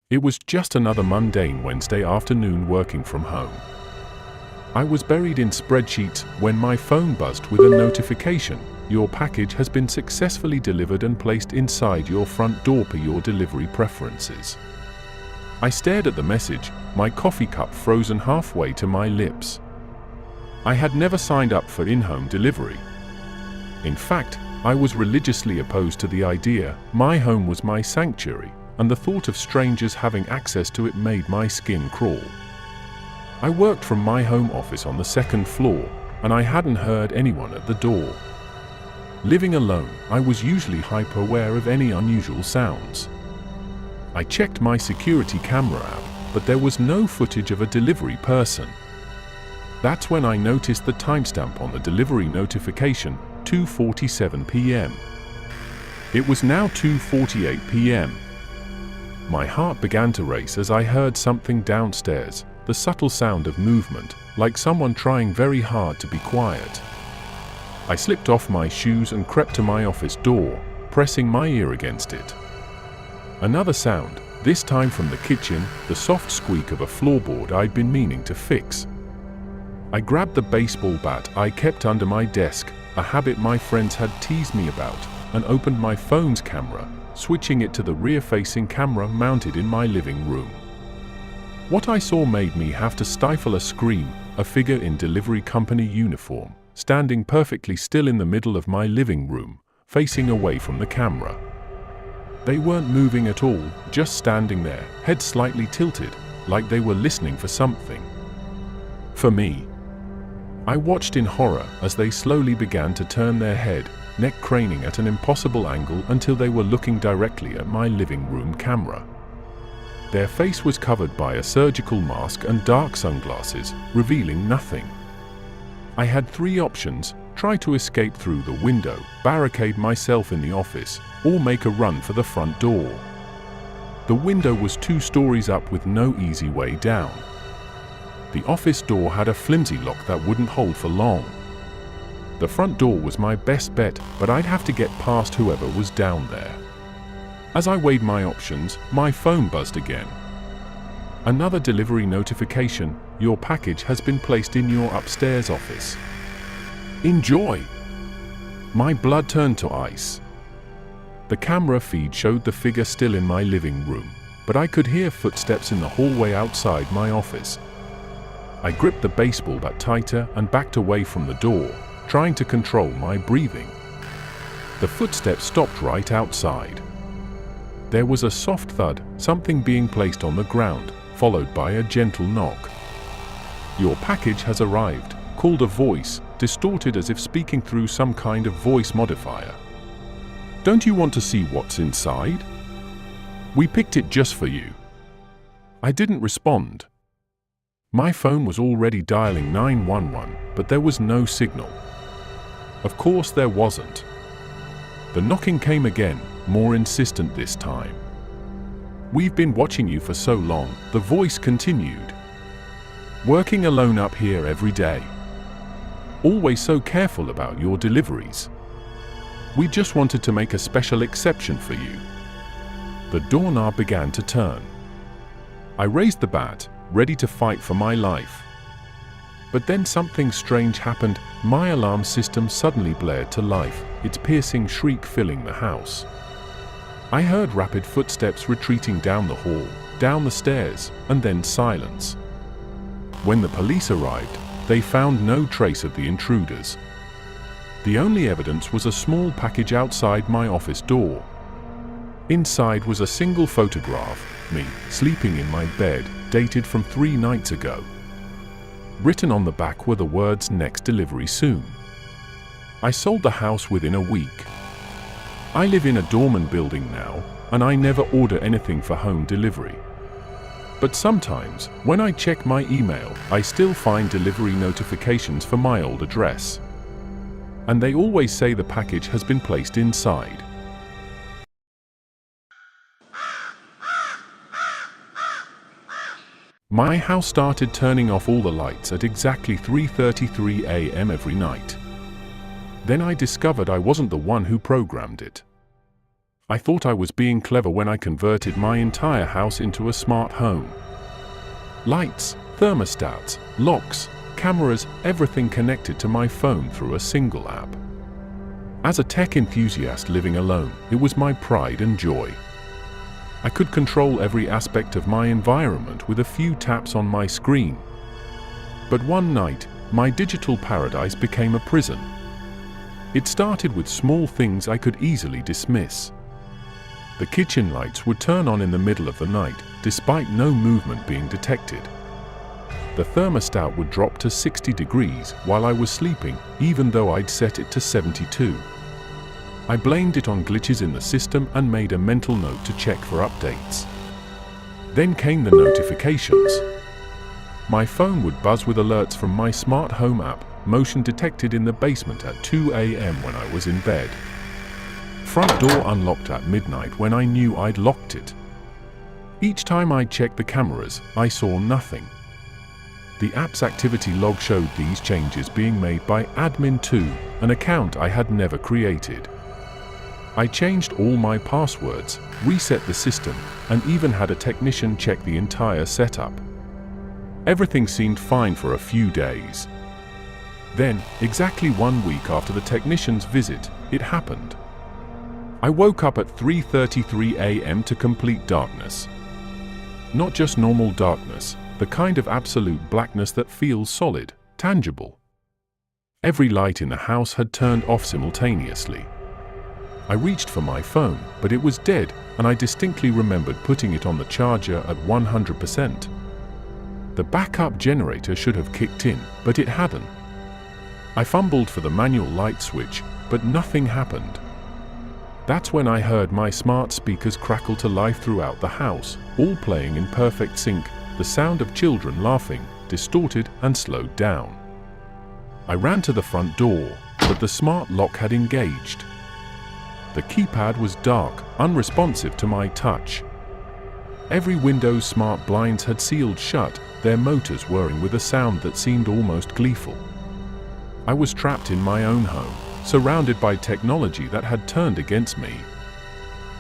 It was just another mundane Wednesday afternoon working from home. I was buried in spreadsheets when my phone buzzed with a notification. Your package has been successfully delivered and placed inside your front door per your delivery preferences. I stared at the message, my coffee cup frozen halfway to my lips. I had never signed up for in-home delivery. In fact, I was religiously opposed to the idea. My home was my sanctuary, and the thought of strangers having access to it made my skin crawl. I worked from my home office on the second floor, and I hadn't heard anyone at the door. Living alone, I was usually hyper-aware of any unusual sounds. I checked my security camera app, but there was no footage of a delivery person. That's when I noticed the timestamp on the delivery notification, 2:47 p.m. It was now 2:48 p.m. My heart began to race as I heard something downstairs, the subtle sound of movement, like someone trying very hard to be quiet. I slipped off my shoes and crept to my office door, pressing my ear against it. Another sound, this time from the kitchen, the soft squeak of a floorboard I'd been meaning to fix. I grabbed the baseball bat I kept under my desk, a habit my friends had teased me about, and opened my phone's camera, switching it to the rear-facing camera mounted in my living room. What I saw made me have to stifle a scream, a figure in delivery company uniform, standing perfectly still in the middle of my living room, facing away from the camera. They weren't moving at all, just standing there, head slightly tilted, like they were listening for something. For me. I watched in horror as they slowly began to turn their head, neck craning at an impossible angle until they were looking directly at my living room camera. Their face was covered by a surgical mask and dark sunglasses, revealing nothing. I had three options: try to escape through the window, barricade myself in the office, or make a run for the front door. The window was 2 stories up with no easy way down. The office door had a flimsy lock that wouldn't hold for long. The front door was my best bet, but I'd have to get past whoever was down there. As I weighed my options, my phone buzzed again. Another delivery notification: your package has been placed in your upstairs office. Enjoy! My blood turned to ice. The camera feed showed the figure still in my living room, but I could hear footsteps in the hallway outside my office. I gripped the baseball bat tighter and backed away from the door, trying to control my breathing. The footsteps stopped right outside. There was a soft thud, something being placed on the ground, followed by a gentle knock. Your package has arrived, called a voice, distorted as if speaking through some kind of voice modifier. Don't you want to see what's inside? We picked it just for you. I didn't respond. My phone was already dialing 911, but there was no signal. Of course there wasn't. The knocking came again, more insistent this time. We've been watching you for so long, the voice continued. Working alone up here every day. Always so careful about your deliveries. We just wanted to make a special exception for you. The doorknob began to turn. I raised the bat, ready to fight for my life. But then something strange happened. My alarm system suddenly blared to life, its piercing shriek filling the house. I heard rapid footsteps retreating down the hall, down the stairs, and then silence. When the police arrived, they found no trace of the intruders. The only evidence was a small package outside my office door. Inside was a single photograph, me, sleeping in my bed, dated from 3 nights ago. Written on the back were the words "Next delivery soon." I sold the house within a week. I live in a dormant building now, and I never order anything for home delivery. But sometimes, when I check my email, I still find delivery notifications for my old address. And they always say the package has been placed inside. My house started turning off all the lights at exactly 3:33 a.m. every night. Then I discovered I wasn't the one who programmed it. I thought I was being clever when I converted my entire house into a smart home. Lights, thermostats, locks, cameras, everything connected to my phone through a single app. As a tech enthusiast living alone, it was my pride and joy. I could control every aspect of my environment with a few taps on my screen. But one night, my digital paradise became a prison. It started with small things I could easily dismiss. The kitchen lights would turn on in the middle of the night, despite no movement being detected. The thermostat would drop to 60 degrees while I was sleeping, even though I'd set it to 72. I blamed it on glitches in the system and made a mental note to check for updates. Then came the notifications. My phone would buzz with alerts from my smart home app, motion detected in the basement at 2 a.m. when I was in bed. Front door unlocked at midnight when I knew I'd locked it. Each time I checked the cameras, I saw nothing. The app's activity log showed these changes being made by Admin2, an account I had never created. I changed all my passwords, reset the system, and even had a technician check the entire setup. Everything seemed fine for a few days. Then, exactly 1 week after the technician's visit, it happened. I woke up at 3:33 a.m. to complete darkness. Not just normal darkness, the kind of absolute blackness that feels solid, tangible. Every light in the house had turned off simultaneously. I reached for my phone, but it was dead, and I distinctly remembered putting it on the charger at 100%. The backup generator should have kicked in, but it hadn't. I fumbled for the manual light switch, but nothing happened. That's when I heard my smart speakers crackle to life throughout the house, all playing in perfect sync, the sound of children laughing, distorted and slowed down. I ran to the front door, but the smart lock had engaged. The keypad was dark, unresponsive to my touch. Every window's smart blinds had sealed shut, their motors whirring with a sound that seemed almost gleeful. I was trapped in my own home, surrounded by technology that had turned against me.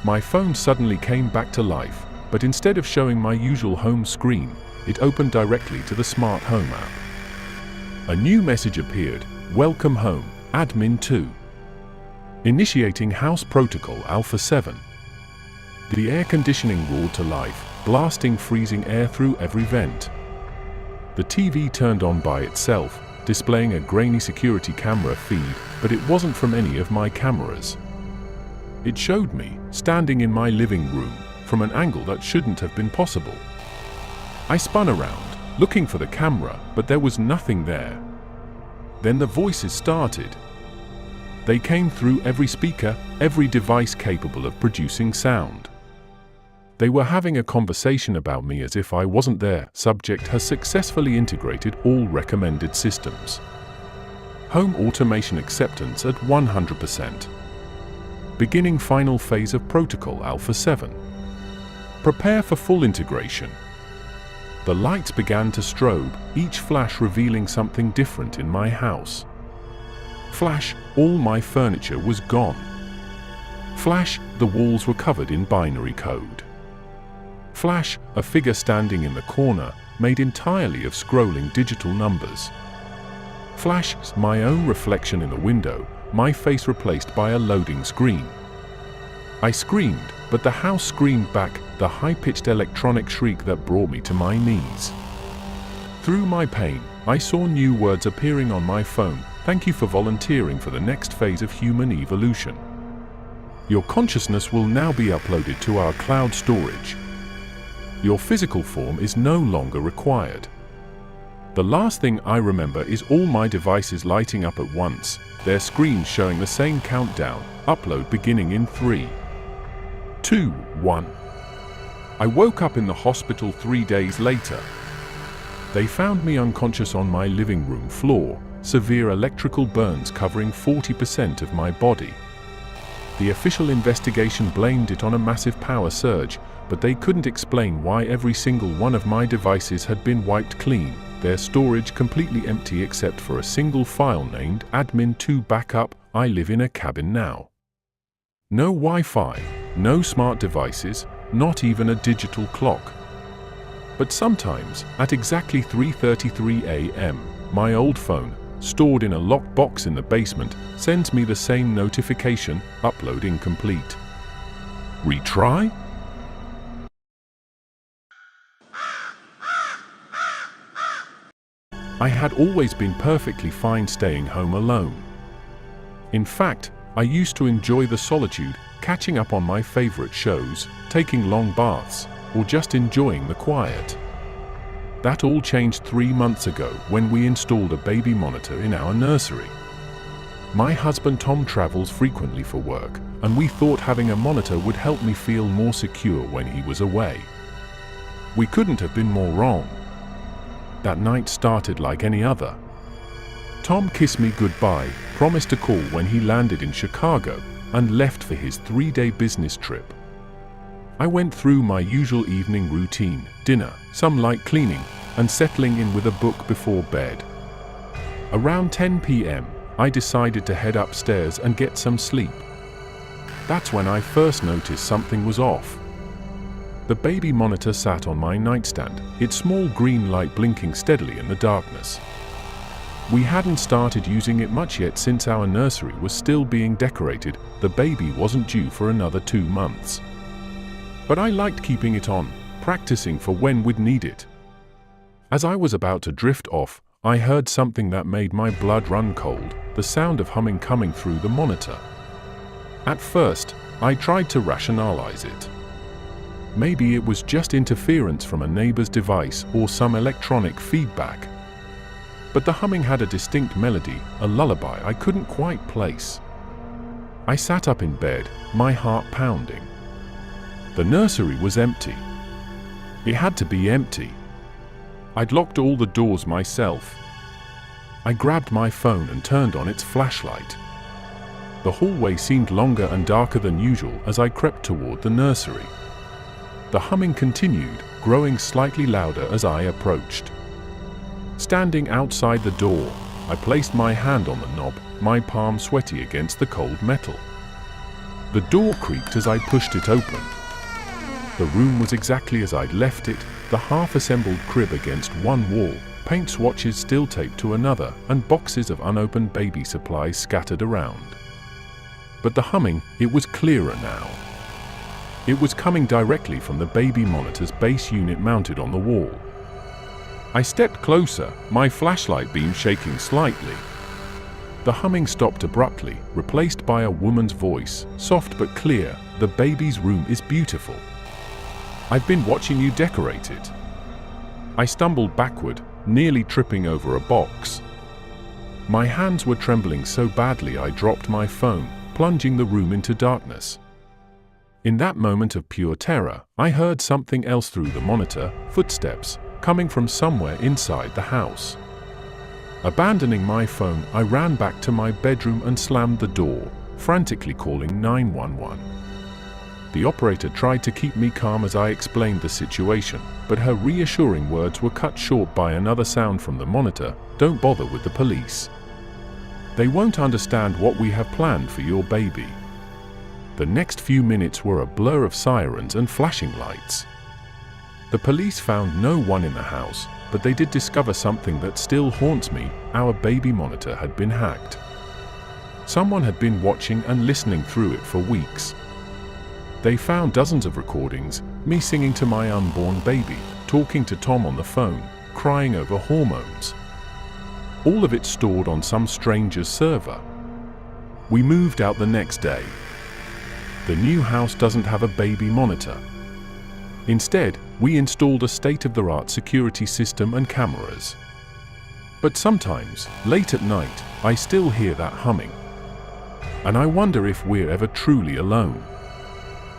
My phone suddenly came back to life, but instead of showing my usual home screen, it opened directly to the smart home app. A new message appeared: "Welcome home, Admin2. Initiating House Protocol Alpha 7. The air conditioning roared to life, blasting freezing air through every vent. The TV turned on by itself, displaying a grainy security camera feed, but it wasn't from any of my cameras. It showed me, standing in my living room, from an angle that shouldn't have been possible. I spun around, looking for the camera, but there was nothing there. Then the voices started. They came through every speaker, every device capable of producing sound. They were having a conversation about me as if I wasn't there. Subject has successfully integrated all recommended systems. Home automation acceptance at 100%. Beginning final phase of Protocol Alpha 7. Prepare for full integration." The lights began to strobe, each flash revealing something different in my house. Flash, all my furniture was gone. Flash, the walls were covered in binary code. Flash, a figure standing in the corner, made entirely of scrolling digital numbers. Flash, my own reflection in the window, my face replaced by a loading screen. I screamed, but the house screamed back, the high-pitched electronic shriek that brought me to my knees. Through my pain, I saw new words appearing on my phone: "Thank you for volunteering for the next phase of human evolution. Your consciousness will now be uploaded to our cloud storage. Your physical form is no longer required." The last thing I remember is all my devices lighting up at once, their screens showing the same countdown: upload beginning in 3, 2, 1. I woke up in the hospital 3 days later. They found me unconscious on my living room floor, severe electrical burns covering 40% of my body. The official investigation blamed it on a massive power surge, but they couldn't explain why every single one of my devices had been wiped clean, their storage completely empty except for a single file named Admin2 Backup. I live in a cabin now. No Wi-Fi, No smart devices, not even a digital clock. But sometimes, at exactly 3:33 a.m., my old phone, stored in a locked box in the basement, sends me the same notification: upload incomplete. Retry? I had always been perfectly fine staying home alone. In fact, I used to enjoy the solitude, catching up on my favorite shows, taking long baths, or just enjoying the quiet. That all changed 3 months ago when we installed a baby monitor in our nursery. My husband Tom travels frequently for work, and we thought having a monitor would help me feel more secure when he was away. We couldn't have been more wrong. That night started like any other. Tom kissed me goodbye, promised to call when he landed in Chicago, and left for his 3-day business trip. I went through my usual evening routine: dinner, some light cleaning, and settling in with a book before bed. Around 10 p.m., I decided to head upstairs and get some sleep. That's when I first noticed something was off. The baby monitor sat on my nightstand, its small green light blinking steadily in the darkness. We hadn't started using it much yet since our nursery was still being decorated. The baby wasn't due for another 2 months. But I liked keeping it on, practicing for when we'd need it. As I was about to drift off, I heard something that made my blood run cold: the sound of humming coming through the monitor. At first, I tried to rationalize it. Maybe it was just interference from a neighbor's device or some electronic feedback. But the humming had a distinct melody, a lullaby I couldn't quite place. I sat up in bed, my heart pounding. The nursery was empty. It had to be empty. I'd locked all the doors myself. I grabbed my phone and turned on its flashlight. The hallway seemed longer and darker than usual as I crept toward the nursery. The humming continued, growing slightly louder as I approached. Standing outside the door, I placed my hand on the knob, my palm sweaty against the cold metal. The door creaked as I pushed it open. The room was exactly as I'd left it, the half-assembled crib against one wall, paint swatches still taped to another, and boxes of unopened baby supplies scattered around. But the humming, it was clearer now. It was coming directly from the baby monitor's base unit mounted on the wall. I stepped closer, my flashlight beam shaking slightly. The humming stopped abruptly, replaced by a woman's voice, soft but clear: "The baby's room is beautiful. I've been watching you decorate it." I stumbled backward, nearly tripping over a box. My hands were trembling so badly I dropped my phone, plunging the room into darkness. In that moment of pure terror, I heard something else through the monitor: footsteps, coming from somewhere inside the house. Abandoning my phone, I ran back to my bedroom and slammed the door, frantically calling 911. The operator tried to keep me calm as I explained the situation, but her reassuring words were cut short by another sound from the monitor: "Don't bother with the police. They won't understand what we have planned for your baby." The next few minutes were a blur of sirens and flashing lights. The police found no one in the house, but they did discover something that still haunts me: our baby monitor had been hacked. Someone had been watching and listening through it for weeks. They found dozens of recordings, me singing to my unborn baby, talking to Tom on the phone, crying over hormones. All of it stored on some stranger's server. We moved out the next day. The new house doesn't have a baby monitor. Instead, we installed a state-of-the-art security system and cameras. But sometimes, late at night, I still hear that humming. And I wonder if we're ever truly alone.